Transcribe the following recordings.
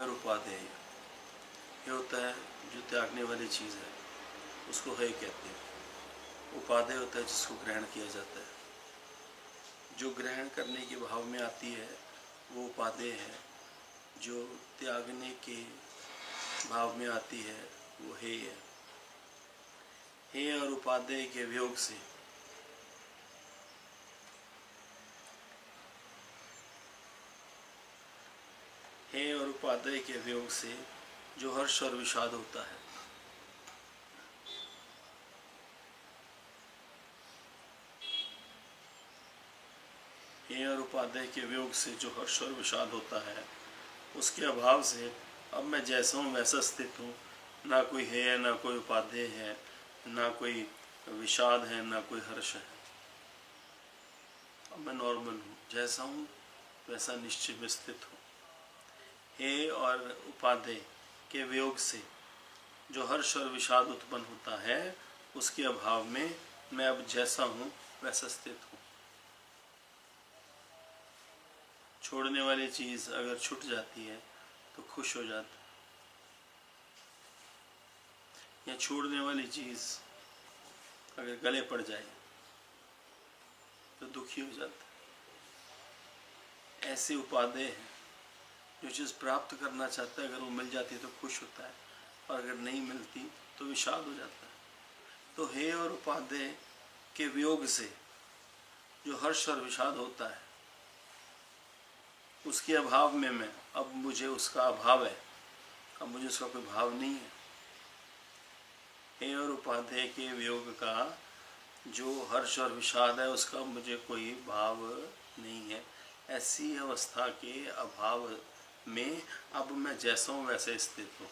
उपादेय ये होता है जो त्यागने वाली चीज़ है, उसको है कहते हैं। उपादेय होता है जिसको ग्रहण किया जाता है। जो ग्रहण करने के भाव में आती है वो उपादेय है। जो त्यागने के भाव में आती है वो हेय है। हेय और उपादेय के वियोग से हेय और उपादेय के वियोग से जो हर्ष और विषाद होता है, हेय और उपादेय के वियोग से जो हर्ष और विषाद होता है, उसके अभाव से अब मैं जैसा हूँ वैसा स्थित हूँ। ना कोई हेय, ना कोई उपादेय है, ना कोई विषाद है, ना कोई हर्ष है। अब मैं नॉर्मल हूँ, जैसा हूँ वैसा निश्चय में स्थित हूँ। हेय और उपादेय के वियोग से जो हर्ष और विषाद उत्पन्न होता है, उसके अभाव में मैं अब जैसा हूँ वैसा स्थित हूँ। छोड़ने वाली चीज़ अगर छूट जाती है तो खुश हो जाता है, या छोड़ने वाली चीज़ अगर गले पड़ जाए तो दुखी हो जाता है। ऐसे उपादेय हैं। जो चीज़ प्राप्त करना चाहता है अगर वो मिल जाती है तो खुश होता है, और अगर नहीं मिलती तो विषाद हो जाता है। तो हेय और उपादेय के वियोग से जो हर्ष और विषाद होता है, उसके अभाव में मैं अब मुझे उसका अभाव है, अब मुझे उसका कोई भाव नहीं है। हेय और उपादेय के वियोग का जो हर्ष और विषाद है उसका मुझे कोई भाव नहीं है। ऐसी अवस्था के अभाव में अब मैं जैसा हूँ वैसे स्थित हूँ।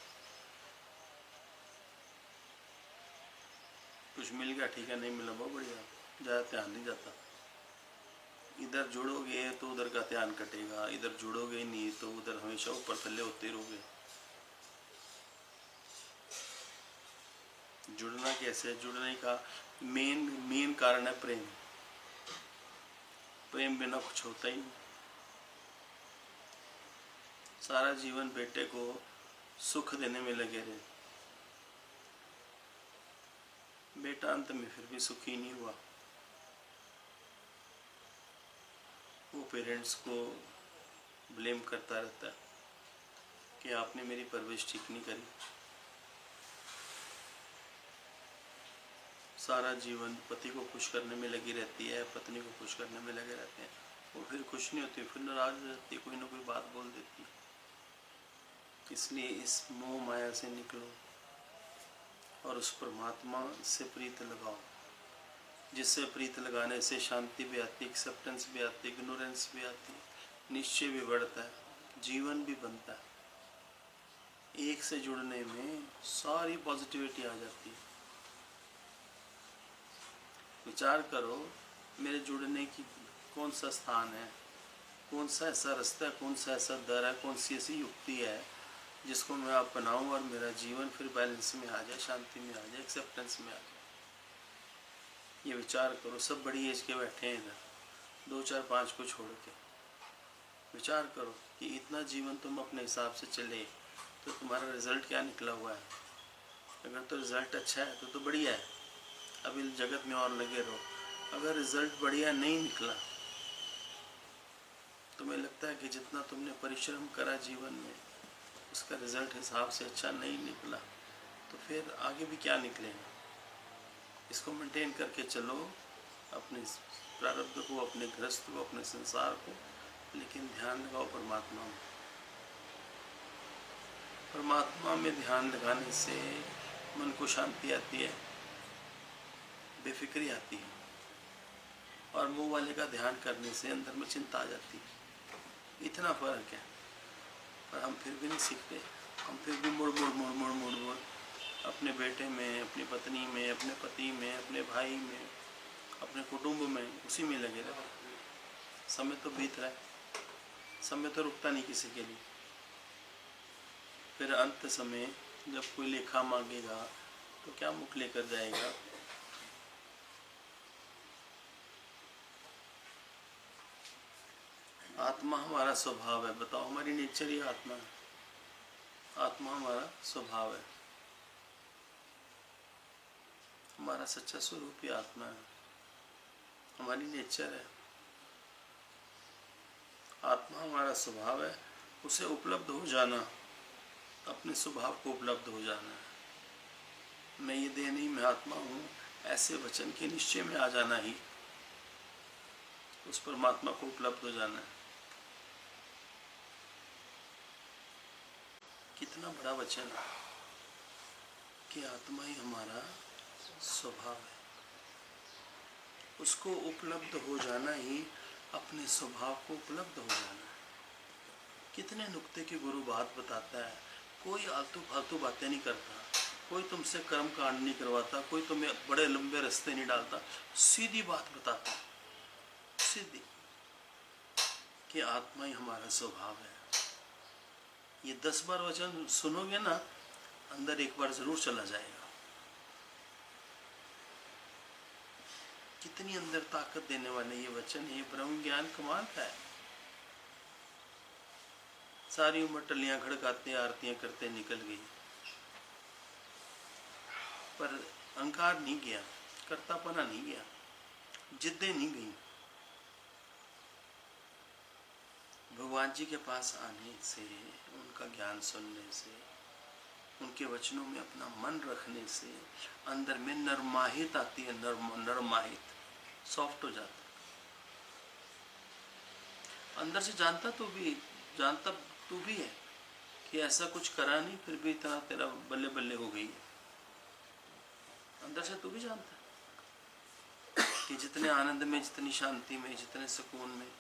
कुछ मिल गया ठीक है, नहीं मिला बहुत बढ़िया, ज़्यादा ध्यान नहीं जाता। इधर जुड़ोगे तो उधर का ध्यान कटेगा, इधर जुड़ोगे नहीं तो उधर हमेशा ऊपर थल्ले होते रहोगे। जुड़ना कैसे? जुड़ने का मेन कारण है प्रेम। प्रेम बिना कुछ होता ही नहीं। सारा जीवन बेटे को सुख देने में लगे रहे, बेटा अंत में फिर भी सुखी नहीं हुआ। वो पेरेंट्स को ब्लेम करता रहता है कि आपने मेरी परवरिश ठीक नहीं करी। सारा जीवन पति को खुश करने में लगी रहती है, पत्नी को खुश करने में लगे रहते हैं, वो फिर खुश नहीं होती, फिर नाराज हो जाती है, कोई ना कोई बात बोल देती है। इसलिए इस मोह मायासे निकलो और उस परमात्मा से प्रीत लगाओ, जिससे प्रीत लगाने से शांति भी आती, एक्सेप्टेंस भी आती, इग्नोरेंस भी आती, निश्चय भी बढ़ता है, जीवन भी बनता है। एक से जुड़ने में सारी पॉजिटिविटी आ जाती है। विचार करो, मेरे जुड़ने की कौन सा स्थान है, कौन सा ऐसा रास्ता है, कौन सा ऐसा दर है, कौन सी ऐसी युक्ति है जिसको मैं अपनाऊं और मेरा जीवन फिर बैलेंस में आ जाए, शांति में आ जाए, एक्सेप्टेंस में आ जाए। ये विचार करो। सब बड़ी एज के बैठे हैं इधर, 2, 4, 5 को छोड़ के। विचार करो कि इतना जीवन तुम अपने हिसाब से चले तो तुम्हारा रिजल्ट क्या निकला हुआ है। अगर तो रिजल्ट अच्छा है तो बढ़िया है, अभी जगत में और लगे रहो। अगर रिजल्ट बढ़िया नहीं निकला, तुम्हें लगता है कि जितना तुमने परिश्रम करा जीवन में उसका रिजल्ट हिसाब से अच्छा नहीं निकला, तो फिर आगे भी क्या निकलेगा। इसको मेंटेन करके चलो, अपने प्रारब्ध को, अपने गृहस्थ को, अपने संसार को, लेकिन ध्यान लगाओ परमात्मा में। परमात्मा में ध्यान लगाने से मन को शांति आती है, बेफिक्री आती है, और मुँह वाले का ध्यान करने से अंदर में चिंता आ जाती है। इतना फर्क है, पर हम फिर भी नहीं सीखते। हम फिर भी मुड़ मुड़ अपने बेटे में, अपनी पत्नी में, अपने पति में, अपने भाई में, अपने कुटुंब में, उसी में लगे रहे। समय तो बीत रहा है, समय तो रुकता नहीं किसी के लिए। फिर अंत समय जब कोई लेखा मांगेगा तो क्या मुख लेकर जाएगा। आत्मा हमारा स्वभाव है, बताओ, हमारी नेचर ही आत्मा है। आत्मा हमारा स्वभाव है, हमारा सच्चा स्वरूप ही आत्मा है, हमारी नेचर है। आत्मा हमारा स्वभाव है, उसे उपलब्ध हो जाना, अपने स्वभाव को उपलब्ध हो जाना है। मैं ये देह नहीं, मैं आत्मा हूँ, ऐसे वचन के निश्चय में आ जाना ही उस परमात्मा को उपलब्ध हो जाना है। कितना बड़ा वचन है कि आत्मा ही हमारा स्वभाव है, उसको उपलब्ध हो जाना ही अपने स्वभाव को उपलब्ध हो जाना है। कितने नुक्ते की गुरु बात बताता है, कोई आलतू फालतू बातें नहीं करता, कोई तुमसे कर्म कांड नहीं करवाता, कोई तुम्हें बड़े लंबे रास्ते नहीं डालता, सीधी बात बताता, सीधी, कि आत्मा ही हमारा स्वभाव है। ये 10 बार वचन सुनोगे ना, अंदर एक बार जरूर चला जाएगा। कितनी अंदर ताकत देने वाले ये वचन, ये ब्रह्म ज्ञान कमाल का है। सारी उम्र टलियां खड़काते आरतियां करते निकल गई, पर अहंकार नहीं गया, कर्तापना नहीं गया, जिद्दें नहीं गई। भगवान जी के पास आने से, उनका ज्ञान सुनने से, उनके वचनों में अपना मन रखने से अंदर में नरमाहित आती है, नरमाहित, सॉफ्ट हो जाता। अंदर से जानता तू भी है कि ऐसा कुछ करा नहीं, फिर भी इतना तेरा बल्ले बल्ले हो गई है। अंदर से तू भी जानता है कि जितने आनंद में, जितनी शांति में, जितने सुकून में,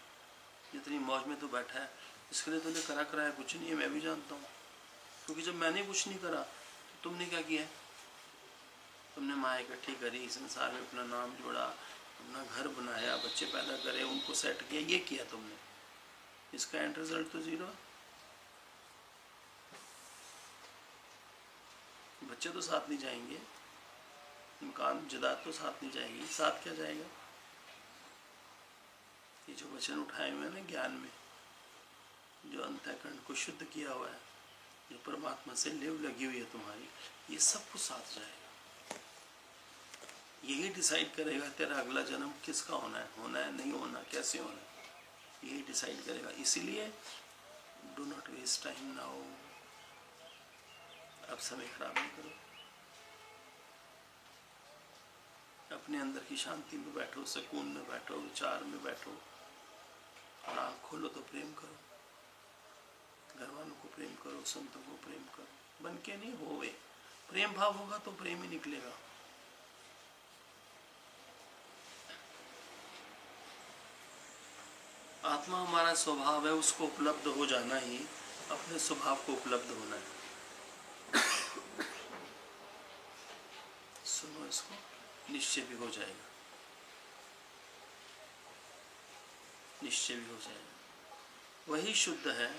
जितनी मौज में तू बैठा है, इसके लिए तूने करा कराया कुछ नहीं है। मैं भी जानता हूँ, क्योंकि जब मैंने कुछ नहीं करा तो तुमने क्या किया? तुमने माँ इकट्ठी करी, संसार में अपना नाम जोड़ा, अपना घर बनाया, बच्चे पैदा करे, उनको सेट किया, ये किया तुमने। इसका एंड रिजल्ट तो 0। बच्चे तो साथ नहीं जाएंगे, मकान जायदाद तो साथ नहीं जाएगी, साथ क्या जाएगा? ये जो वचन उठाए हुए हैं ना ज्ञान में, जो अंतःकरण को शुद्ध किया हुआ है, जो परमात्मा से लेव लगी हुई है तुम्हारी, ये सब कुछ साथ जाएगा। यही डिसाइड करेगा तेरा अगला जन्म किसका होना है नहीं होना, कैसे होना है, यही डिसाइड करेगा। इसीलिए do not waste time now, अब समय खराब नहीं करो, अपने अंदर की शांति में बैठो, सुकून में बैठो, विचार में बैठो, और आँख खोलो तो प्रेम करो, घर वालों को प्रेम करो, संतों को प्रेम करो। बन के नहीं, होवे। प्रेम भाव होगा तो प्रेम ही निकलेगा। आत्मा हमारा स्वभाव है, उसको उपलब्ध हो जाना ही अपने स्वभाव को उपलब्ध होना है। सुनो इसको, निश्चय भी हो जाएगा, निश्चय भी हो जाएगा। वही शुद्ध है,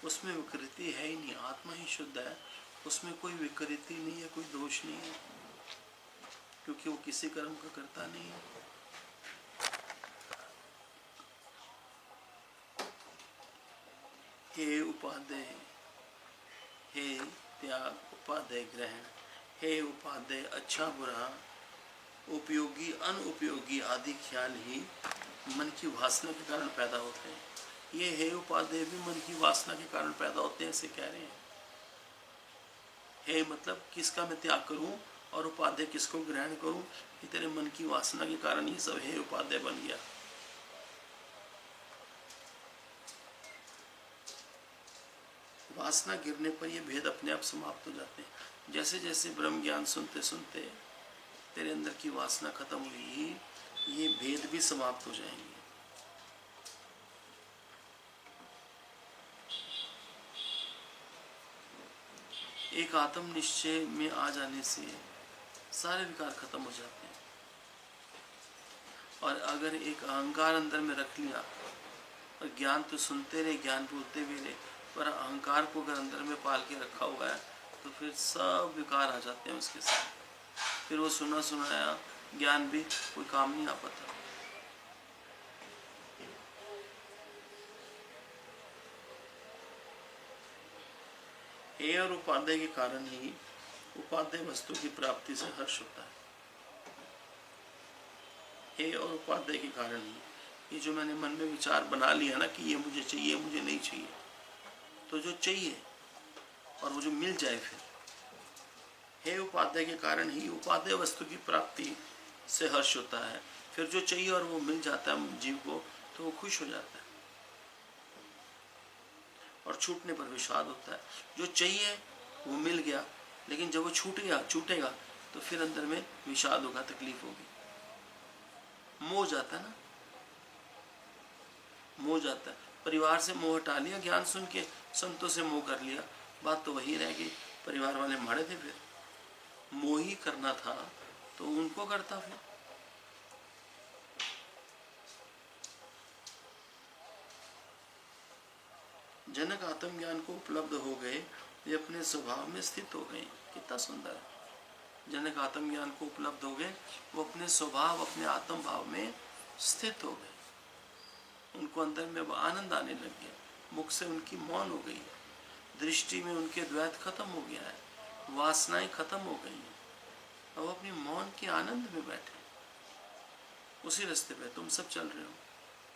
उसमें विकृति है ही नहीं। आत्मा ही शुद्ध है, उसमें कोई विकृति नहीं है, कोई दोष नहीं है, क्योंकि वो किसी कर्म का करता नहीं है। हे उपादेय, हे त्याग उपादेय ग्रहण, हे उपादेय अच्छा बुरा, उपयोगी अनुपयोगी आदि ख्याल ही मन की वासना के कारण पैदा होते हैं। ये हे उपादेय भी मन की वासना के कारण पैदा होते हैं, ऐसे कह रहे हैं। हे मतलब किसका मैं त्याग करूं, और उपादेय किसको ग्रहण करूं, ये तेरे मन की वासना के कारण ये सब हे उपादेय बन गया। वासना गिरने पर ये भेद अपने आप समाप्त हो जाते हैं। जैसे जैसे ब्रह्म ज्ञान सुनते सुनते तेरे अंदर की वासना खत्म हुई, ये भेद भी समाप्त हो जाएंगे। एक आत्म निश्चय में आ जाने से सारे विकार खत्म हो जाते हैं। और अगर एक अहंकार अंदर में रख लिया, और ज्ञान तो सुनते रहे, ज्ञान बोलते भी रहे, पर अहंकार को अगर अंदर में पाल के रखा हुआ है, तो फिर सब विकार आ जाते हैं उसके साथ। फिर वो सुना सुनाया ज्ञान भी कोई काम नहीं आ पाता। हे और उपादेय के कारण ही उपादेय वस्तु की प्राप्ति से हर्ष होता है। हे और उपादेय के कारण ही, ये जो मैंने मन में विचार बना लिया ना कि ये मुझे चाहिए, मुझे नहीं चाहिए, तो जो चाहिए और वो जो मिल जाए फिर, हे उपादेय के कारण ही उपादेय वस्तु की प्राप्ति से हर्ष होता है। फिर जो चाहिए और वो मिल जाता है जीव को, तो वो खुश हो जाता है और छूटने पर विषाद होता है। जो चाहिए वो मिल गया, लेकिन जब वो छूटेगा तो फिर अंदर में विषाद होगा, तकलीफ होगी, मोह जाता है ना, मोह जाता है। परिवार से मोह हटा लिया, ज्ञान सुन के संतों से मोह कर लिया, बात तो वही रह गई। परिवार वाले मारे थे, फिर मोह ही करना था तो उनको करता। फिर जनक आत्मज्ञान को उपलब्ध हो गए, वे अपने स्वभाव में स्थित हो गए। कितना सुंदर है। जनक आत्मज्ञान को उपलब्ध हो गए, वो अपने स्वभाव, अपने आत्म भाव में स्थित हो गए। उनको अंदर में वो आनंद आने लग गया, मुख से उनकी मौन हो गई, दृष्टि में उनके द्वैत खत्म हो गया है, वासनाएं खत्म हो गई हैं। अब अपनी मौन के आनंद में बैठे। उसी रास्ते पे तुम सब चल रहे हो,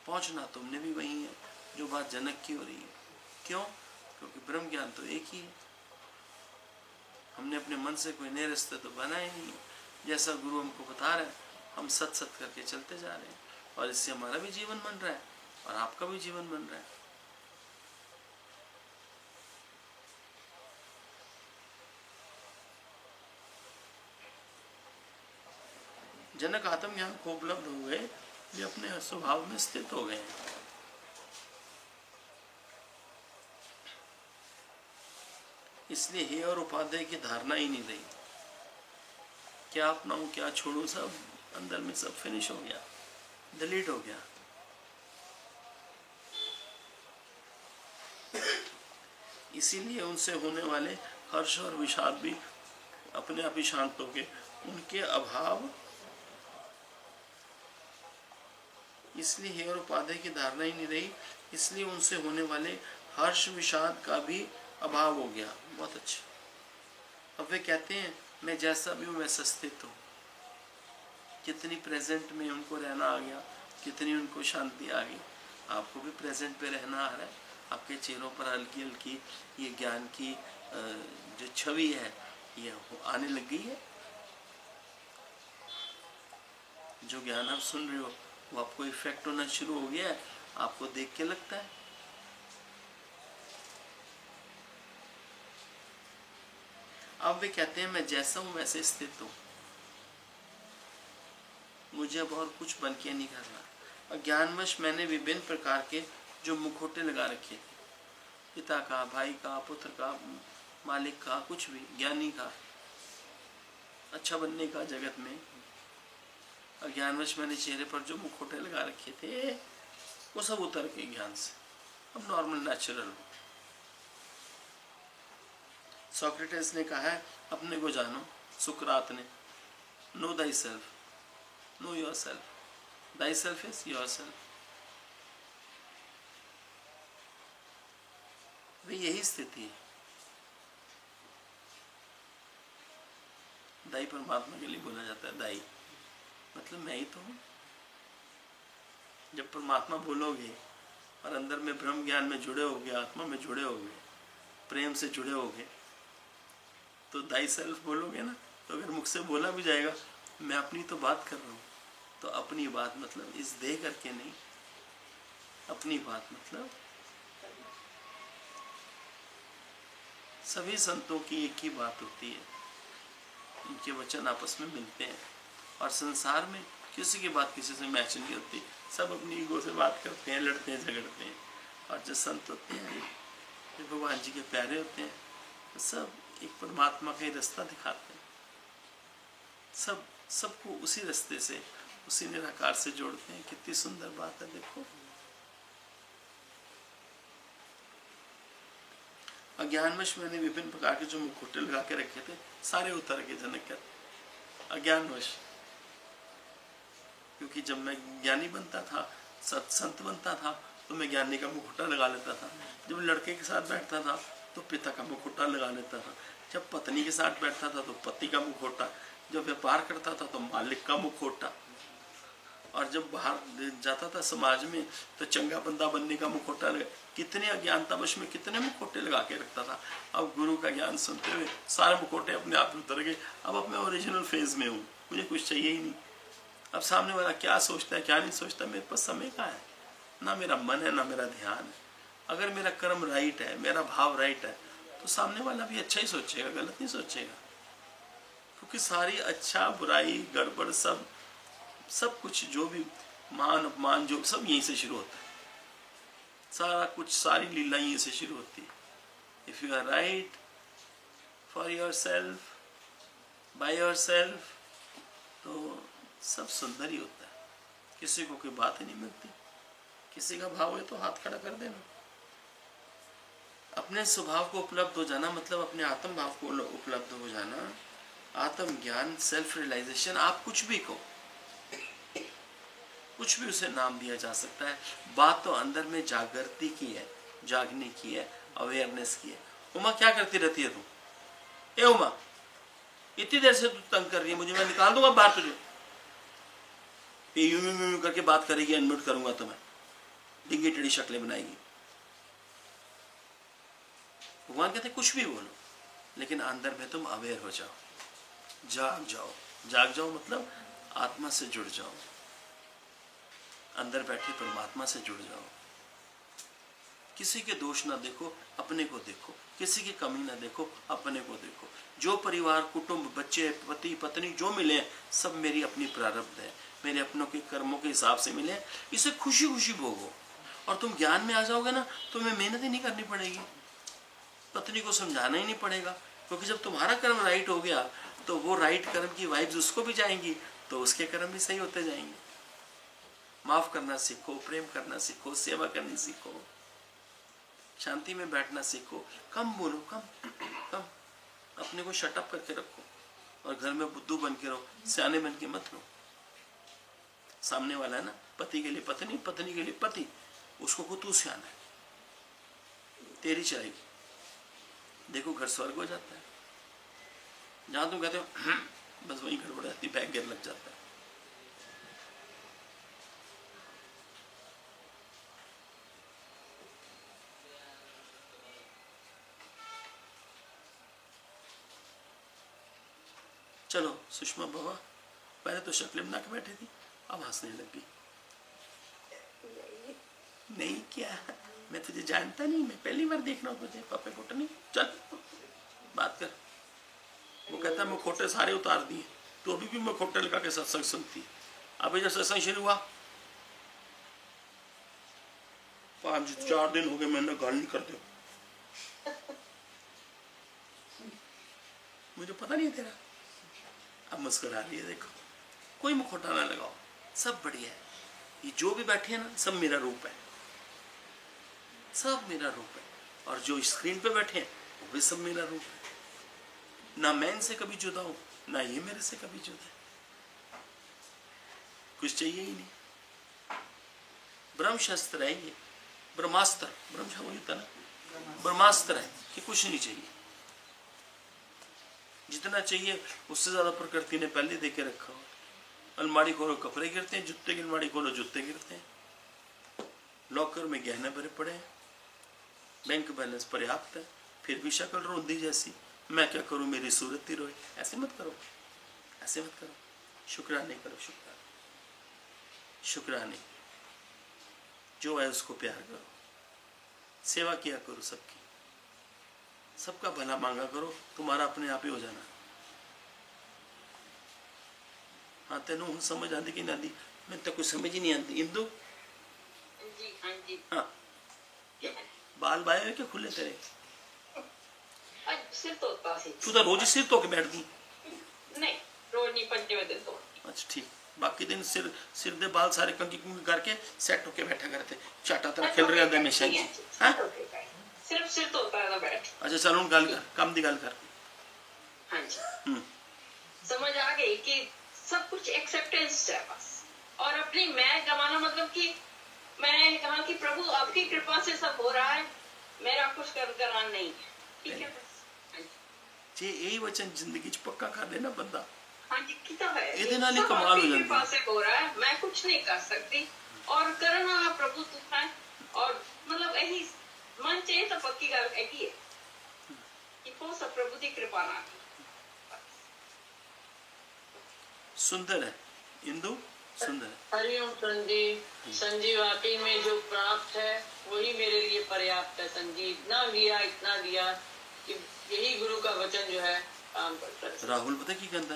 पहुंचना तुमने भी वही है जो बात जनक की हो रही है। क्यों? क्योंकि ब्रह्म ज्ञान तो एक ही है। हमने अपने मन से कोई नए रास्ते तो बनाए नहीं। जैसा गुरु हमको बता रहे हैं, हम सत सत करके चलते जा रहे हैं, और इससे हमारा भी जीवन बन रहा है और आपका भी जीवन बन रहा है। जनक आत्मज्ञान को उपलब्ध हो गए, वे अपने स्वभाव में स्थित हो गए हैं। इसलिए हे और उपादेय की धारणा ही नहीं रही। क्या अपनाऊं, क्या छोड़ूं, सब अंदर में सब फिनिश हो गया, डिलीट हो गया। इसीलिए उनसे होने वाले हर्ष और विषाद भी अपने आप ही शांत हो गए। उनके अभाव, इसलिए हे और उपादेय की धारणा ही नहीं रही, इसलिए उनसे होने वाले हर्ष विषाद का भी अभाव हो गया। बहुत अच्छा। अब वे कहते हैं मैं जैसा भी हूँ वैसा स्थित हूँ। कितनी प्रेजेंट में उनको रहना आ गया, कितनी उनको शांति आ गई। आपको भी प्रेजेंट पे रहना आ रहा है। आपके चेहरों पर हल्की हल्की ये ज्ञान की जो छवि है ये आने लग गई है। जो ज्ञान आप सुन रहे हो वो आपको इफेक्ट होना शुरू हो गया है, आपको देख के लगता है। अब वे कहते हैं मैं जैसा हूं वैसे स्थित हूं, मुझे अब और कुछ बन के नहीं करना। अज्ञानवश मैंने विभिन्न प्रकार के जो मुखौटे लगा रखे थे, पिता का, भाई का, पुत्र का, मालिक का, कुछ भी, ज्ञानी का, अच्छा बनने का जगत में, अज्ञानवश मैंने चेहरे पर जो मुखौटे लगा रखे थे वो सब उतर के ज्ञान से अब नॉर्मल नेचुरल हो। सोक्रेटिस ने कहा है अपने को जानो, सुकरात ने, know thyself, know yourself, thyself is yourself. वे यही स्थिति है। दाई परमात्मा के लिए बोला जाता है। दाई मतलब मैं ही तो हूं। जब परमात्मा बोलोगे और अंदर में ब्रह्म ज्ञान में जुड़े होगे, आत्मा में जुड़े होगे, प्रेम से जुड़े होगे, तो दाई सेल्फ बोलोगे ना। तो अगर मुख से बोला भी जाएगा मैं अपनी तो बात कर रहा हूँ, तो अपनी बात मतलब इस देह करके नहीं, अपनी बात मतलब सभी संतों की एक ही बात होती है। उनके वचन आपस में मिलते हैं और संसार में किसी की बात किसी से मैच नहीं होती। सब अपनी ईगो से बात करते हैं, लड़ते हैं, झगड़ते हैं। और जो संत होते हैं, जो भगवान जी के प्यारे होते हैं, तो सब एक परमात्मा का ही रास्ता दिखाते हैं। सब सबको उसी रास्ते से, उसी निराकार से जोड़ते हैं। कितनी सुंदर बात है, देखो। अज्ञानवश मैंने विभिन्न प्रकार के जो मुखौटे लगा के रखे थे सारे उतर के, जनक कहते अज्ञानवश। क्योंकि जब मैं ज्ञानी बनता था, संत बनता था, तो मैं ज्ञानी का मुखौटा लगा लेता था। जब लड़के के साथ बैठता था तो पिता का मुखौटा लगा लेता था, जब पत्नी के साथ बैठता था तो पति का मुखौटा, जब व्यापार करता था तो मालिक का मुखौटा, और जब बाहर जाता था समाज में तो चंगा बंदा बनने का मुखौटा लगा। कितने अज्ञानतावश में कितने मुखौटे लगा के रखता था। अब गुरु का ज्ञान सुनते हुए सारे मुखौटे अपने आप उतर गए। अब अपने ओरिजिनल फेज में हूँ, मुझे कुछ चाहिए ही नहीं। अब सामने वाला क्या सोचता है क्या नहीं सोचता, मेरे पास समय कहाँ है, ना मेरा मन है ना मेरा ध्यान है। अगर मेरा कर्म राइट है, मेरा भाव राइट है, तो सामने वाला भी अच्छा ही सोचेगा, गलत नहीं सोचेगा। क्योंकि सारी अच्छा बुराई गड़बड़ सब कुछ, जो भी मान अपमान जो सब यहीं से शुरू होता है। सारा कुछ, सारी लीला यहीं से शुरू होती है। If you are right for yourself, by yourself, तो सब सुंदर ही होता है। किसी को कोई बात ही नहीं मिलती। किसी का भाव है तो हाथ खड़ा कर देना। अपने स्वभाव को उपलब्ध हो जाना मतलब अपने आत्म भाव को उपलब्ध हो जाना। आत्म ज्ञान, सेल्फ रियलाइजेशन, आप कुछ भी कहो, कुछ भी उसे नाम दिया जा सकता है। बात तो अंदर में जागृति की है, जागने की है, अवेयरनेस की है। उमा क्या करती रहती है तू? ए उमा, इतनी देर से तू तंग कर रही है मुझे, मैं निकाल दूंगा बाहर तुझे। यूं करके बात करेगी, अनम्यूट करूंगा तो मैं, डिंगी टेढ़ी शक्लें बनाएगी। भगवान कहते कुछ भी बोलो, लेकिन अंदर में तुम अवेयर हो जाओ, जाग जाओ। जाग जाओ मतलब आत्मा से जुड़ जाओ, अंदर बैठे परमात्मा से जुड़ जाओ। किसी के दोष ना देखो, अपने को देखो। किसी की कमी ना देखो, अपने को देखो। जो परिवार, कुटुंब, बच्चे, पति, पत्नी जो मिले सब मेरी अपनी प्रारब्ध है, मेरे अपनों के कर्मों के हिसाब से मिले। इसे खुशी खुशी भोगो। और तुम ज्ञान में आ जाओगे ना, तुम्हें मेहनत ही नहीं करनी पड़ेगी, पत्नी को समझाना ही नहीं पड़ेगा। क्योंकि जब तुम्हारा कर्म राइट हो गया तो वो राइट कर्म की वाइब्स उसको भी जाएंगी, तो उसके कर्म भी सही होते जाएंगे। माफ करना सीखो, प्रेम करना सीखो, सेवा करनी सीखो, शांति में बैठना सीखो, कम बोलो, कम अपने को शट अप करके रखो, और घर में बुद्धू बन के रहो, सियाने बन के मत रहो। सामने वाला है ना, पति के लिए पत्नी, पत्नी के लिए पति, उसको को तू सियाना है, तेरी चलेगी। देखो घर स्वर्ग हो जाता है। जहां तुम कहते हो बस वही गड़बड़ जाती, बैग गिर लग जाता है। चलो सुषमा बाबा, पहले तो शक्ल बना के बैठी थी, अब हंसने लगी। नहीं क्या, मैं तुझे जानता नहीं, मैं पहली बार देख रहा हूँ तुझे। पापे कोटा नहीं, चल बात कर। वो कहता है मैं खोटे सारे उतार दिए, तो अभी भी मैं खोटे लगा के सत्संग सुनती। अभी जब सत्संग शुरू हुआ 4 दिन हो गए, मैंने गाल नहीं कर दो, मुझे पता नहीं है तेरा। अब मुस्कुरा रही है, देखो कोई मुखौटा ना लगाओ, सब बढ़िया है। ये जो भी बैठे हैं ना, सब मेरा रूप है, सब मेरा रूप है। और जो स्क्रीन पे बैठे हैं वो भी सब मेरा रूप है। ना मैं इनसे कभी जुदा हूं, ना ये मेरे से कभी जुदा है। कुछ चाहिए ही नहीं। ब्रह्म शस्त्र है ये, ब्रह्मास्त्र, ब्रह्म वही था ना, ब्रह्मास्त्र है कि कुछ नहीं चाहिए। जितना चाहिए उससे ज्यादा प्रकृति ने पहले दे के रखा हो। अलमारी खोलो कपड़े गिरते हैं, जूते की अलमारी खोलो जूते गिरते हैं, लॉकर में गहने भरे पड़े हैं, बैंक बैलेंस पर्याप्त है, फिर भी शक्ल रोंदी जैसी। मैं क्या करूं, मेरी सूरत ही रोए। ऐसे मत करो, ऐसे मत करो। शुक्राने करो, शुक्राने। जो है उसको प्यार करो, सेवा किया करो सबकी, सबका भला मांगा करो, तुम्हारा अपने आप ही हो जाना। हाँ तेनू हूँ समझ आती कि नहीं आती? मैं तो कुछ समझ ही नहीं आती। इंदू जी, हाँ जी। हाँ, बाल बाए हुए क्या खुले तेरे? सिर धोता सी। तू तो रोज ही सिर धो के बैठती? नहीं, रोज नहीं, 5वें दिन धो। अच्छा ठीक, बाकी दिन सिर दे बाल सारे कंकी कुंकी करके सेट होके बैठा करते, चाटा तरह खेल रहे हमेशा ही। हाँ सिर्फ सिर धोता है बैठ। अच्छा चल हूँ गल कर, काम दी गल कर। हाँ जी, समझ आ गई कि सब कुछ एक्सेप्टेंस है बस। और अपनी मैं गवाना मतलब कि मैंने कहा कि प्रभु आपकी कृपा से सब हो रहा है, मेरा कुछ करना नहीं है। ठीक है बस। हाँ जी, जे यही वचन जिंदगी च पक्का कर लेना बंदा, हाँ जी, कितना है ਇਹਦੇ ਨਾਲ ਹੀ सब कमाल आप हो ही जाती कृपा से हो रहा है, मैं कुछ नहीं कर सकती। और करने वाला प्रभु तू है। और मतलब यही मन चाहिए तो पक्की गल हैगी है कि वो सब प्रभु की कृपा नाल सुंदर है इंदु, सुंदर है। हरिओम संजी वाकई में जो प्राप्त है वही मेरे लिए पर्याप्त है। संजी इतना दिया कि यही गुरु का वचन जो है काम करता है। राहुल पता की कहता,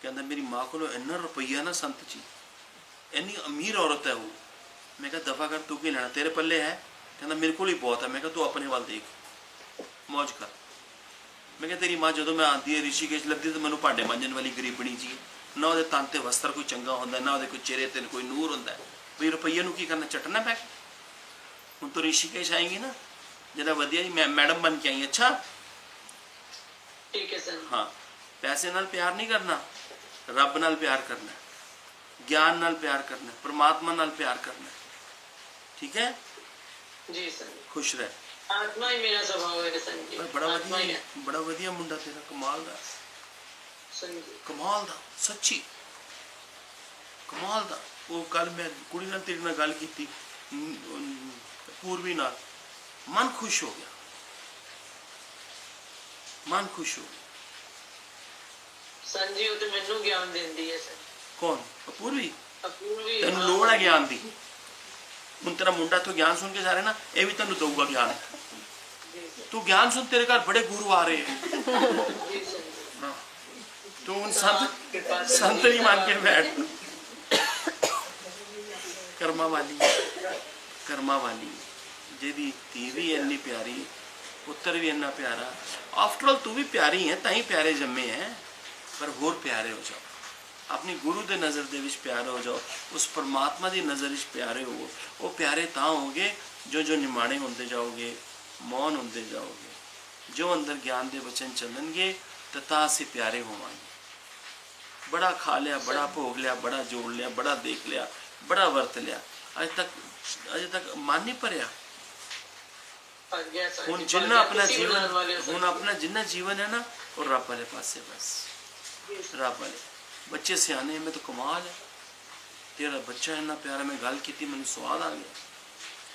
कहता मेरी माँ को इन्ना रुपया ना संत जी, इन्नी अमीर औरत है वो। मैं कहा दफा कर, तू की लेना, तेरे पल्ले है? कहता मेरे को ही बहुत है। मैं कहा तू अपने वाल देख, मौज कर। मैं कहा तेरी माँ जो मैं आती है ऋषिकेश लगती तो मैं भांडे मांजन वाली गरीबनी जी, ना वो तन ते वस्त्र कोई चंगा होंगे, ना वो चेहरे ते कोई नूर होंगे। भाई रुपये की करना, चटना पै। हूँ तो ऋषिकेश आएंगी ना, जरा वधिया जी मैं मैडम बन के आई। अच्छा ठीक है सर। हाँ, पैसे नाल प्यार नहीं करना, रब नाल प्यार करना, ज्ञान नाल प्यार करना, परमात्मा नाल प्यार करना। ठीक है जी सर। खुश रह। आत्मा ही मेरा स्वभाव है सर जी। बड़ा वधिया मुंडा तेरा, कमाल दा सर जी, कमाल दा, सच्ची कमाल दा। वो कल मैं कुड़ी नाल तेरे नाल गल कीती, पूर्वी नाल, मन खुश हो गया, मन खुश हो गया। सर जी वो तो मैनू ज्ञान देंदी है सर। कौन? पूर्वी? अपूर्वी तेन लोड़ है ज्ञान की। ਹੁਣ तेरा मुंडा तो ज्ञान सुन के जा रहे ना, ये भी तेन दूंगा ज्ञान। तू ज्ञान सुन, तेरे घर बड़े गुरु आ रहे हैं। जी सर जी। हाँ। तू उन संत नहीं मान के बैठ। कर्मा वाली, कर्मा वाली जेदी धी भी इन्नी प्यारी, पुत्र भी इन्ना प्यारा। आफ्टर ऑल तू भी प्यारी है, ताई प्यारे जम्मे हैं। पर होर प्यारे हो जाओ, अपनी गुरु के नज़र दे विच प्यारे हो जाओ, उस परमात्मा की नज़र विच प्यारे हो। वो प्यारे तां होगे जो जो निमाणे होंदे जाओगे, मौन होंदे जाओगे, जो अंदर ज्ञान के वचन चलणगे, तां असीं प्यारे होवांगे। बड़ा खा लिया, बड़ा भोग लिया, बड़ा जोड़ लिया, बड़ा देख लिया, बड़ा वरत लिया, अजे तक मन नहीं भरिया। हुण जिन्ना अपना जीवन, हुण अपना जिन्ना जीवन है ना, वो रब वाले पासे, बस रब वाले। बच्चे सियाने में तो कमाल है, तेरा बच्चा इन्ना प्यारा। मैं गल की, मैंने स्वाद आ गया।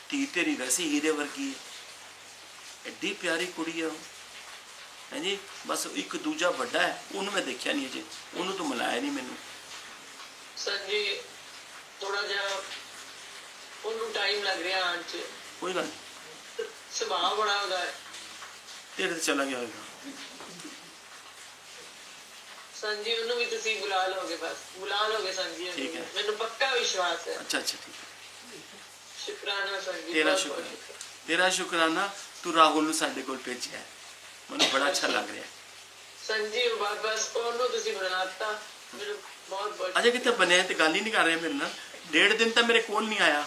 धी तेरी वैसे हीरे वर्गी है, एड्डी प्यारी कुड़ी है है जी। बस एक दूजा बड़ा है, उन्होंने मैं देखा नहीं अजे, उन्होंने तो मिलाया नहीं मैनू। सर जी थोड़ा जा उन्होंने टाइम लग रहा आने च। कोई गल नहीं, सुभाव बड़ा होगा है। तेरे तो चला गया होगा। सर जी उन्होंने भी तुसी बुला लोगे, बस बुला लोगे सर जी। ठीक है, मैंने पक्का विश्वास है। अच्छा अच्छा ठीक है, शुक्राना सर जी, तेरा बहुत शुक्र, बहुत शुक्र। तेरा शुक्राना। तू राहुल नूं साडे कोल भेजिया है, मैनूं बड़ा अच्छा लग रहा है। सर जी बस ਉਹਨੂੰ ਤੁਸੀਂ ਬਣਾਤਾ ਮੈਨੂੰ ਬਹੁਤ ਬਹੁਤ। अजे कितने बने तो गल ही नहीं कर रहे मेरे नाल। 1.5 दिन तक मेरे कोल नहीं आया,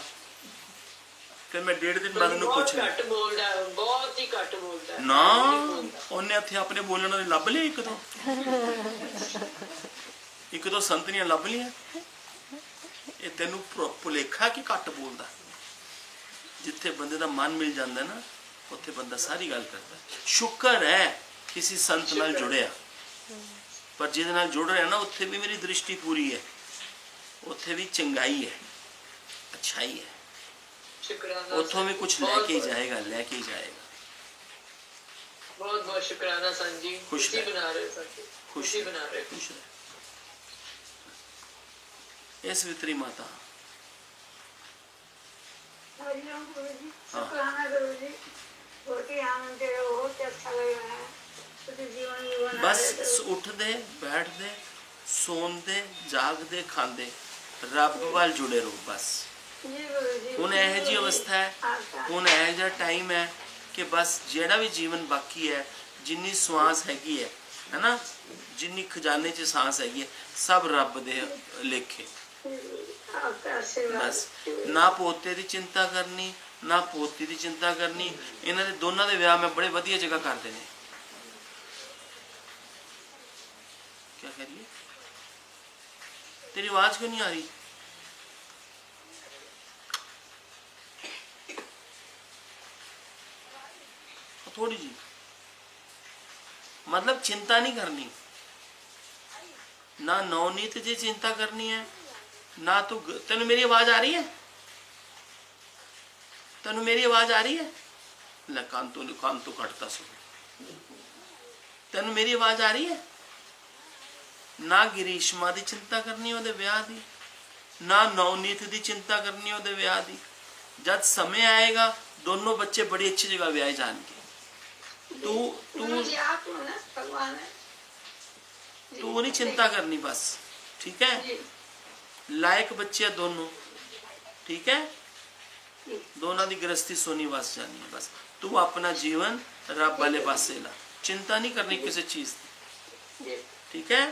फिर मैं 1.5 दिन बाद उन्होंने ਬਹੁਤ पुछया। ਘੱਟ ਬੋਲਦਾ ਹੈ, ਬਹੁਤ ਹੀ ਘੱਟ ਬੋਲਦਾ ਹੈ। ना ਨਹੀਂ ਬੋਲਦਾ। उन्हें इत्थे अपने बोलने वाले लभ लिया, एक दो संतनियां लभ लिया। ये तेनू भुलेखा कि घट बोलदा। जिथे बंदे दा मन मिल जाता ना, उत्थे बंदा सारी गल करता। शुक्र है किसी संत नाल जुड़िया, पर जिहदे नाल जुड़ रहा ना, उत्थे भी मेरी दृष्टि पूरी है, उत्थे भी चंगाई है, अच्छाई है, शुक्राना उत्थों भी कुछ लेके ही जाएगा, लेके ही जाएगा। बहुत बहुत शुक्राना सर जी। खुश खुशी रहे। बना रहे हो सर जी, खुशी बना रहे हो। खुश रहे। इस वितरी माता हरिओम गुरु जी, हाँ। शुक्राना गुरु जी, बहुत ही आनंद है, बहुत अच्छा लग रहा है। तो जीवन भी बना बस रहे थे। उठते बैठते सोंदे जागते खांदे रब वाल जुड़े रहो बस। जी गुरु जी, हुण यह जी अवस्था है, आपका हुण यह जिहा टाइम है कि बस जेड़ा भी जीवन बाकी है, जिन्नी सांस हैगी है ना, जिन्नी खजाने च सांस हैगी है, सब रब दे लेखे। आपका आशीर्वाद। बस ना पोते की चिंता करनी, ना पोती की चिंता करनी। इन्हां दे दोनों दे विआह मैं बड़े वधिया जगह कर देने। क्या करिए? तेरी आवाज क्यों नहीं आ रही? थोड़ी जी मतलब चिंता नहीं करनी, ना नवनीत जी चिंता करनी है, ना तू तेन मेरी आवाज आ रही है, तेन मेरी आवाज आ रही है, ले कान तो कटता सो, तेन मेरी आवाज आ रही है। ना गिरीशमा की चिंता करनी ओदे विआह दी, ना नवनीत की चिंता करनी ओदे विआह दी। जब समय आएगा दोनों बच्चे बड़ी अच्छी जगह विआह जाएंगे। तू तू जी आप हो ना, भगवान है। तू नहीं चिंता करनी बस, ठीक है। जी लायक बच्चे हैं दोनों, ठीक है। जी दोनों की गृहस्थी सोनी बस जानी है। बस तू अपना जीवन रब वाले पासे ला, चिंता नहीं करनी किसी चीज की, जी ठीक है।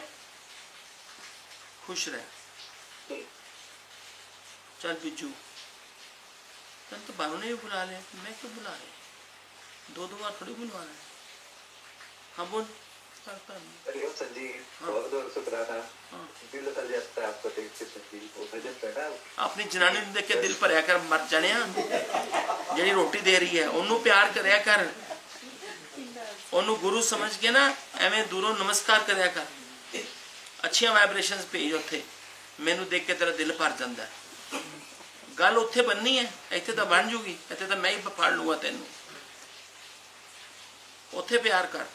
खुश रह। जी चल बिज्जू, तन तो बानू ने भी बुला लिया, मैं क्यों बुला रहे, दो बार थोड़ी बुलवाना है। हाँ बोल, करता नहीं। हरिओम संजीव, हाँ। बहुत बहुत शुक्राना। हाँ। दिल कर जाता है आपको देख के संजीव, वो भजन करना। अपनी जनानी ਨੂੰ ਦੇਖ ਕੇ ਦਿਲ ਭਰਿਆ ਕਰ, ਮਰ ਜਾਣਿਆ। ਜਿਹੜੀ ਰੋਟੀ ਦੇ ਰਹੀ ਹੈ ਉਹਨੂੰ ਪਿਆਰ ਕਰਿਆ ਕਰ, ਉਹਨੂੰ ਗੁਰੂ ਸਮਝ ਕੇ ਨਾ ਐਵੇਂ ਦੂਰੋਂ ਨਮਸਕਾਰ ਕਰਿਆ ਕਰ, ਅੱਛੀਆਂ ਵਾਈਬ੍ਰੇਸ਼ਨਸ ਭੇਜ ਉੱਥੇ। ਮੈਨੂੰ ਦੇਖ ਕੇ ਤੇਰਾ ਦਿਲ ਭਰ ਜਾਂਦਾ ਹੈ। ਗੱਲ ਉੱਥੇ ਬੰਨੀ ਹੈ, ਇੱਥੇ ਤਾਂ ਬਣ ਜੂਗੀ, ਇੱਥੇ ਤਾਂ ਮੈਂ ਹੀ ਫੜ ਲੂੰਗਾ ਤੈਨੂੰ। ਉੱਥੇ ਪਿਆਰ ਕਰ,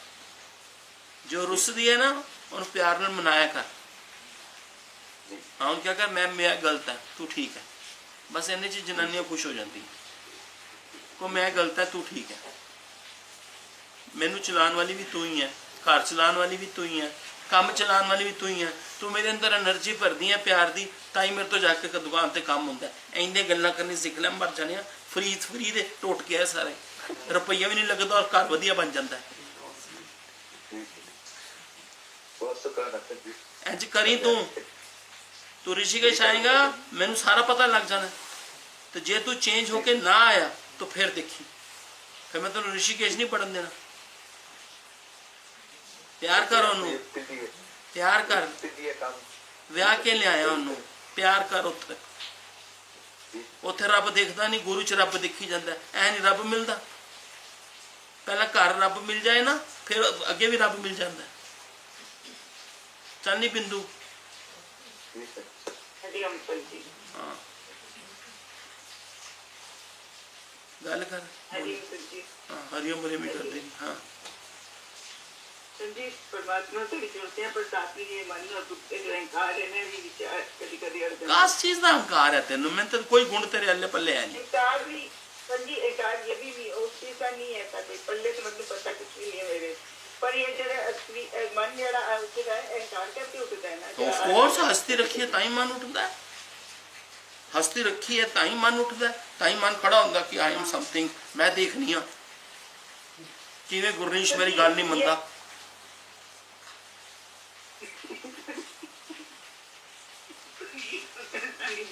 ਜੋ ਰੁੱਸਦੀ ਹੈ ਨਾ ਉਹਨੂੰ ਪਿਆਰ ਨਾਲ ਮਨਾਇਆ ਕਰ। हाँ क्या कर, मैं गलत है तू ठीक है, बस इन्ने च जनानियां खुश हो जाती को मैं गलत है तू ठीक है। मैनू चलाने वाली भी तू ही है, घर चलाने वाली भी तू ही है, काम चलाने वाली भी तू ही है। तू मेरे अंदर एनर्जी भरदी है प्यार दी, ताई मेरे तो जाके दुकान ते काम होंदा है। इन्ने गल्लां करनी सिख ले, मर जाने फ्री दे टोट के है सारे, रुपया भी नहीं लगता और घर वधिया बन जाता है। बहुत शुक्राना संजीव। इंज करी तू ऋषिकेश आएगा मैनू सारा पता लग जाना। तो जे तू चेंज होके ना आया तो फिर देखी, फिर मैं तेन ऋषिकेश नहीं पढ़न देना। प्यार कर ओनू, प्यार कर, स्थिति है काम। विआह के ले आया ओनू, प्यार कर। उत्थे उत्थे रब देखदा नहीं, गुरु च रब देखी जाता। ऐ नहीं रब मिलता, पहला घर रब मिल जाए ना फिर अगे भी रब मिल जाता। चल नहीं बिंदु, हरिओम संजीव, हाँ गल कर। हरिओम संजीव। हाँ हरिओम हरिओम ही कर देनी। हाँ संजीव, परमात्मा तो विचरते हैं पर साथ में ये मन और गुप्त जो अहंकार है ना, भी विचार कभी कभी अड़ जाता है। कास चीज का अहंकार है तेन, मैं तो कोई गुण तेरे अल्ले पल्ले है नहीं। अहंकार भी संजीव, अहंकार ये भी उस चीज का नहीं है, कोई पल्ले तो मतलब पता कुछ भी नहीं है मेरे। पर ये जरा मन जरा उठता है, अहंकार कैसे उठता है ना। ऑफ कोर्स हस्ती रखी है ताई मन उठता है, हस्ती रखी है ताई मन उठता है, ताई मन खड़ा होता कि आई एम समथिंग, मैं देखनी हाँ। किवें गुरनीश मेरी गल नहीं मनता।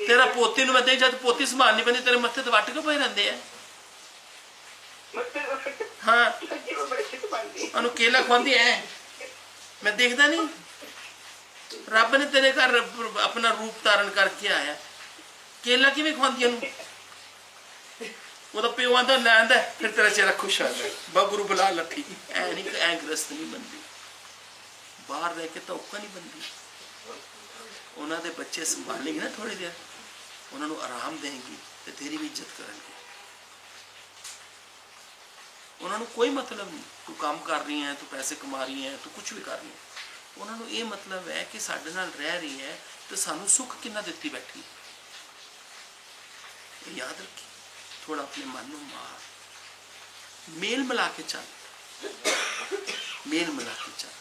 तेरा पोती नु मैं देख, जब पोती संभालनी पैंदी तेरे मत्थे ते वट के पए रहिंदे आ। हाँ ਉਹਨੂੰ केला ਖਵਾਉਂਦੀ है, मैं देखता नहीं। रब ने तेरे घर अपना रूप धारण करके आया, केला किवें खवाਉਂਦੀ ਉਹਨੂੰ? ਉਹਦਾ ਪਿਓ ਆਂਦਾ ਲੈ ਆਂਦਾ, फिर तेरा चेहरा खुश हो जाता है। बा गुरु बुला लठी, ऐ नहीं ऐ गृहस्थ नहीं बनती, बाहर रह के धोखा नहीं बनती। उन्होंने बच्चे संभालेंगे ना थोड़ी देर, उन्होंने आराम देंगी तो तेरी भी इज्जत करेंगे। उन्होंने कोई मतलब नहीं तू काम कर रही है, तू पैसे कमा रही है, तू कुछ भी कर रही है। उन्होंने ये मतलब है कि साडे नाल रह रही है तो सानू सुख कितना दिती बैठी। याद रखी, थोड़ा अपने मन में मार, मेल मिला के चल, मेल मिला के चल,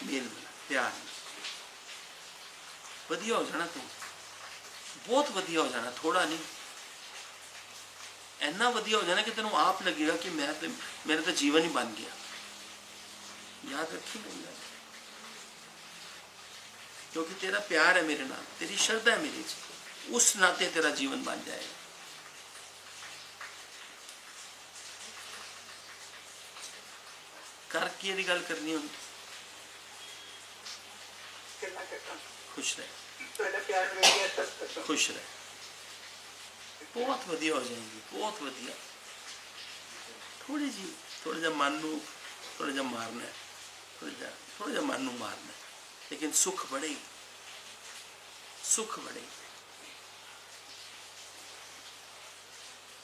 मेल मिला प्यार में वधिया हो जाना। तू बहुत वधिया हो जाना, थोड़ा नहीं, इन्ना वधिया हो जाना कि तेनों आप लगेगा कि मैं तो मेरा तो जीवन ही बन गया। याद रखी मेरी गल, क्योंकि तेरा प्यार है मेरे नाल, तेरी श्रद्धा है मेरे च, उस नाते तेरा जीवन बन जाएगा। कर की गल करनी हो, खुश रहे, खुश रहे, बहुत वधिया हो जाएंगी, बहुत वधिया। थोड़ी जी थोड़ा जा मन नू थोड़ा जा मारना है, थोड़ा जा मन नूं मारना है, लेकिन सुख बढ़े, सुख बढ़े,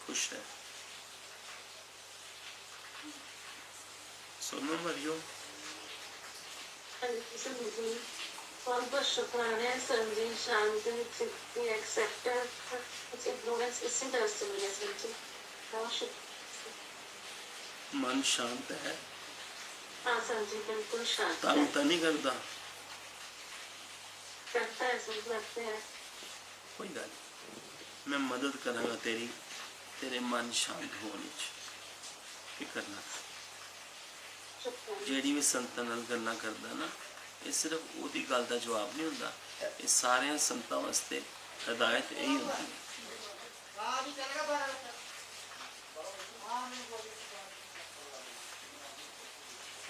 खुश है। सुनो मरियो, बहुत बहुत शुक्राना है सर जी, शांति तृप्ति एक्सेप्टेंस इग्नोरेंस इसी तरह से मिले सर जी, बहुत शुक्रिया। मन शांत है, हाँ सर जी बिल्कुल शांत तंग है, तो नहीं करता, करता है सर करते हैं। कोई गल नहीं, मैं मदद करांगा तेरी, तेरे मन शांत होने च, फिकर ना कर। शुक्राना ਜਿਹੜੀ ਵੀ ਸੰਤਾਂ ਨਾਲ ਗੱਲਾਂ ਕਰਦਾ ਨਾ, ਇਹ ਸਿਰਫ ਉਹਦੀ ਗੱਲ ਦਾ ਜਵਾਬ ਨਹੀਂ ਹੁੰਦਾ, ਇਹ ਸਾਰਿਆਂ ਸੰਤਾਂ ਵਾਸਤੇ ਹਦਾਇਤ ਇਹੀ ਹੁੰਦੀ ਹੈ।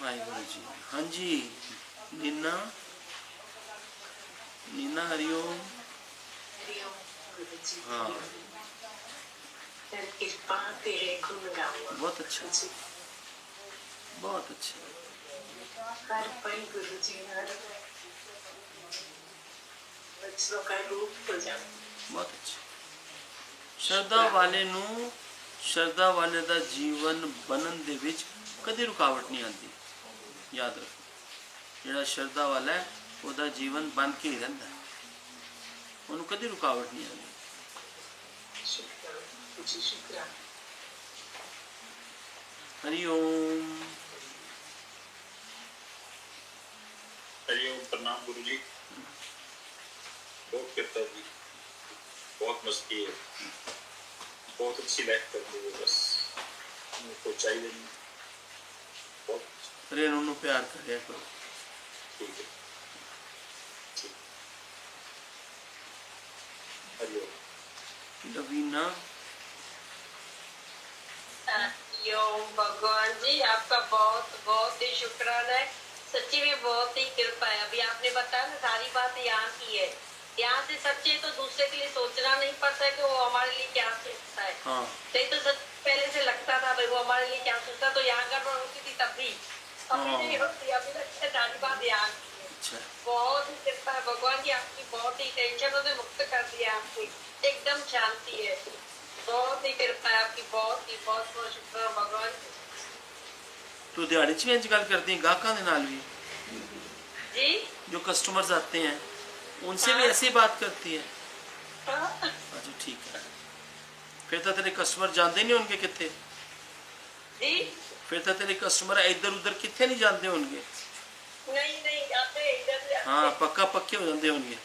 ਵਾਹਿਗੁਰੂ ਜੀ। ਹਾਂਜੀ नीना, नीना हरिओम। हाँ कृपा तेरे गुण गाऊं, बहुत अच्छा, बहुत अच्छा। हर पल गुरु जी हर बच्चों का रूप हो जाऊं। बहुत अच्छा। ਸ਼ਰਧਾ ਵਾਲੇ ਨੂੰ, ਸ਼ਰਧਾ ਵਾਲੇ ਦਾ ਜੀਵਨ ਬਣਨ ਦੇ ਵਿੱਚ ਕਦੇ ਰੁਕਾਵਟ ਨਹੀਂ ਆਉਂਦੀ, ਯਾਦ ਰੱਖੋ। ਜਿਹੜਾ ਸ਼ਰਧਾ ਵਾਲਾ ਹੈ ਉਹਦਾ ਜੀਵਨ ਬਣ ਕੇ ਹੀ ਰਹਿੰਦਾ ਹੈ, ਉਹਨੂੰ ਕਦੇ ਰੁਕਾਵਟ ਨਹੀਂ ਆਉਂਦੀ। शुक्राना जी, शुक्राना। हरि ओम। हरिओम, प्रणाम गुरु जी। बहुत कृपा जी, बहुत मस्ती है, बहुत अच्छी लाइफ करते हो, बस मुझको चाहिए नहीं, बहुत रेणु ਨੂੰ ਪਿਆਰ ਕਰਿਆ ਕਰੋ। ठीक है, ठीक। हरिओम। लवीना, ओम भगवान जी, आपका बहुत बहुत ही शुक्राना है, सच्ची में बहुत ही कृपा है। अभी आपने बताया ना, सारी बात यहाँ की है, यहाँ से सच्चे तो दूसरे के लिए सोचना नहीं पड़ता है कि वो हमारे लिए क्या सोचता है। हाँ नहीं तो सच पहले से लगता था भाई वो हमारे लिए क्या सोचता, तो यहाँ गड़बड़ होती थी तब भी, अभी हाँ। नहीं होती, अभी लगता है सारी बात यहाँ की है। अच्छा, बहुत ही कृपा है भगवान जी आपकी, बहुत ही टेंशनों से मुक्त कर दिया आपको, एकदम शांति है, बहुत ही कृपा है आपकी, बहुत ही बहुत बहुत शुक्र है भगवान जी। तो दिहाड़ी च भी इंज गल करती है गाहकों के नाल भी, जी जो कस्टमर्स आते हैं उनसे भी हाँ। ऐसी बात करती है। हाँ। अच्छा ठीक है, फिर तो तेरे कस्टमर जानते नहीं होंगे कितने, जी फिर तो तेरे कस्टमर इधर उधर कितने नहीं जानते होंगे। नहीं नहीं आते इधर से आते। हाँ पक्का पक्के हो जाते होंगे,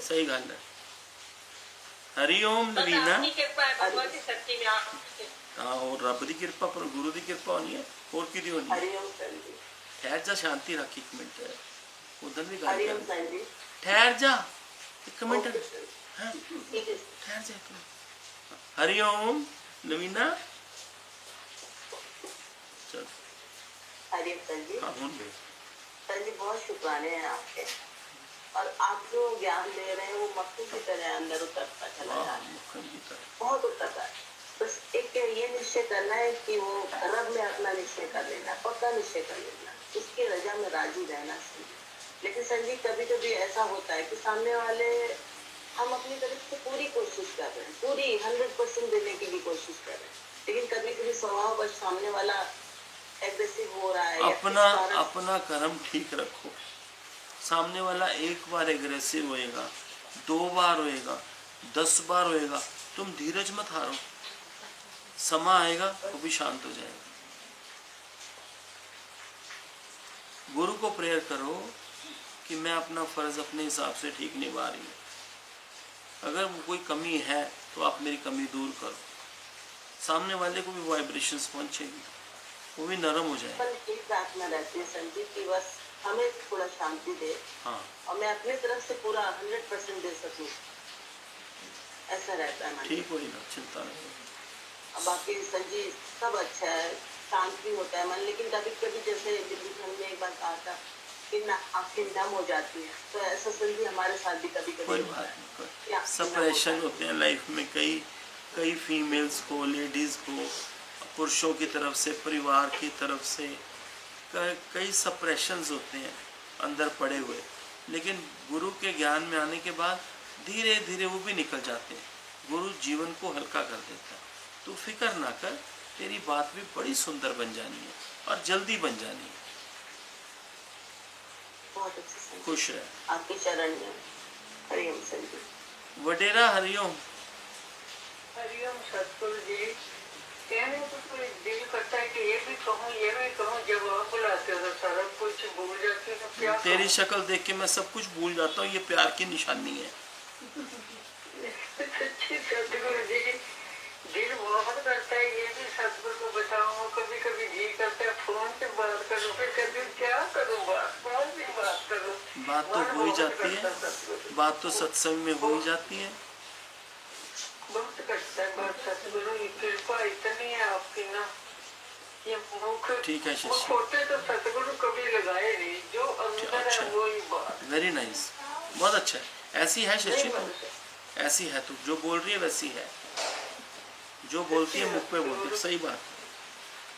सही गल है। हरिओम बस लवीना। आपकी कृपा है भगवान जी, सच्ची में आपकी कृपा। हाँ और रब की कृपा पर गुरु की कृपा होनी है, और की होनी है। हरिओम सर जी, ठहर जा, शांति रख एक मिनट, उधर भी गल हरिओम कर। सर जी। ठहर जा एक मिनट, ओके सर, हाँ ठीक है। ठहर जा एक मिनट। हरिओम लवीना। चल हरिओम सर जी। हाँ हुन बे। सर जी बहुत शुक्राने हैं आपके, और आप जो ज्ञान दे रहे हैं वो मक्खी की तरह अंदर उतरता चला जा रहा है, मुखन की तरह। बहुत उतरता है। बस एक ये निश्चय करना है कि वो रब में अपना निश्चय कर लेना, पक्का निश्चय कर लेना, उसकी रजा में राजी रहना चाहिए। लेकिन सर जी कभी कभी ऐसा होता है कि सामने वाले, हम अपनी तरफ से पूरी कोशिश कर रहे हैं, पूरी 100% देने की भी कोशिश कर रहे हैं, लेकिन कभी कभी स्वभाव बस सामने वाला एग्रेसिव हो रहा है या अपना किस कारण- अपना कर्म ठीक रखो। सामने वाला एक बार एग्रेसिव होएगा, 2 बार होएगा, 10 बार होएगा, तुम धीरज मत हारो, समा आएगा वो भी शांत हो जाएगा। गुरु को प्रेयर करो कि मैं अपना फर्ज अपने हिसाब से ठीक निभा रही हूँ, अगर वो कोई कमी है तो आप मेरी कमी दूर करो, सामने वाले को भी वाइब्रेशंस पहुंचेगी, वो भी नरम हो जाएगा। मन की प्रार्थना रहती है संजीव की बस हमें थोड़ा शांति दे, हाँ और मैं अपनी तरफ से पूरा 100% दे सकूं, ऐसा रहता है मन। ठीक होएगा, चिंता नहीं। अब बाकी संजीव सब अच्छा है, शांत भी होता है मन, लेकिन कभी कभी जैसे दिल्ली में हमने एक बार कहा था कि ना आंखें नम हो जाती है, तो ऐसा संजीव हमारे साथ भी कभी कोई कभी बात नहीं, सब प्रेशर होते हैं लाइफ में, कई फीमेल्स को, लेडीज़ को, पुरुषों की तरफ से, परिवार की तरफ से, कई सप्रेशंस होते हैं अंदर पड़े हुए, लेकिन गुरु के ज्ञान में आने के बाद धीरे धीरे वो भी निकल जाते हैं। गुरु जीवन को हल्का कर देता है। तू फिक्र ना कर, तेरी बात भी बड़ी सुंदर बन जानी है और जल्दी बन जानी है। बहुत अच्छे संजीव। खुश रहे। आपके चरण में हरिओम संजीव। वडेरा हरिओम। हरिओम सतगुरु जी। कहने को तो दिल करता है कि ये भी कहूँ, जब आप बुलाते हो तो सारा कुछ भूल जाती हूँ, क्या तेरी शक्ल देख के मैं सब कुछ भूल जाता हूँ, ये प्यार की निशानी है। सच्ची सतगुरु जी, दिल बहुत करता है ये भी सतगुरु को बताऊँ। कभी कभी जी करता है फोन पे बात करूँ, फिर कभी क्या करूँ, बात भी बात करूँ। बात तो हो ही जाती है, बात तो सत्संग में हो ही जाती है। बहुत कष्ट है, बहुत सतगुरु की कृपा इतनी है आपकी ना। ये मुख ठीक है मुख शशि, होते तो सतगुरु कभी लगाए नहीं, जो अंदर अच्छा। है वही बात। वेरी नाइस, बहुत अच्छा है। ऐसी है शशि तू, ऐसी है तू, जो बोल रही है वैसी है, जो बोलती है मुख पे बोलती है। सही बात,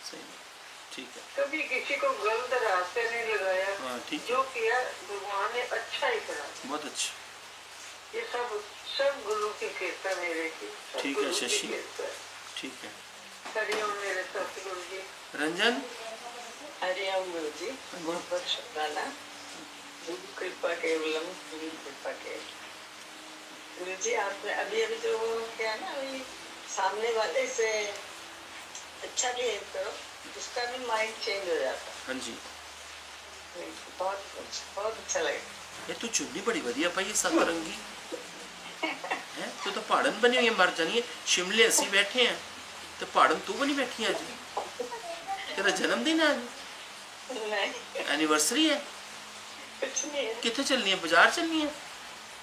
सही बात, ठीक है। कभी किसी को गलत रास्ते नहीं लगाया। हाँ ठीक है, जो किया भगवान ने अच्छा ही करा। बहुत अच्छा। ये सब गुरु की कृपा मेरे की। सब ठीक है गुरु की शशि, कृपा है। ठीक है। हरिओम मेरे सतगुरु जी। रंजन, हरिओम गुरु जी, बहुत बहुत शुक्राना। गुरु कृपा केवलम, गुरु कृपा केवलम। गुरु जी आपने अभी अभी जो क्या ना, अभी सामने वाले से अच्छा बिहेव करो, उसका भी माइंड चेंज हो जाता हाँ जी। है। बहुत अच्छा लगे। ये तू चुन्नी बड़ी बढ़िया पाई सतरंगी है, तू तो पहाड़न बनी हुई है, मर जानी है। शिमले असी बैठे हैं तो पहाड़न तू बनी बैठी है। आज तेरा जन्मदिन है, आज नहीं एनिवर्सरी है। कुछ नहीं है, कितने चलनी है, बाजार चलनी है?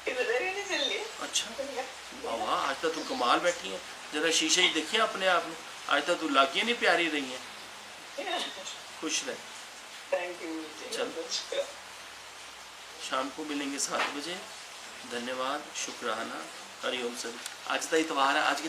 इधर ही नहीं चल रही। अच्छा वाह, आज तो तू कमाल बैठी है। जरा शीशे ही देखिए अपने आप में, आज तो तू लागियाँ नहीं प्यारी रही है। खुश रहे। Thank you. चल, शाम को मिलेंगे 7 बजे। धन्यवाद, शुक्राना, हरिओम सभी। आज का इतवार है, आज की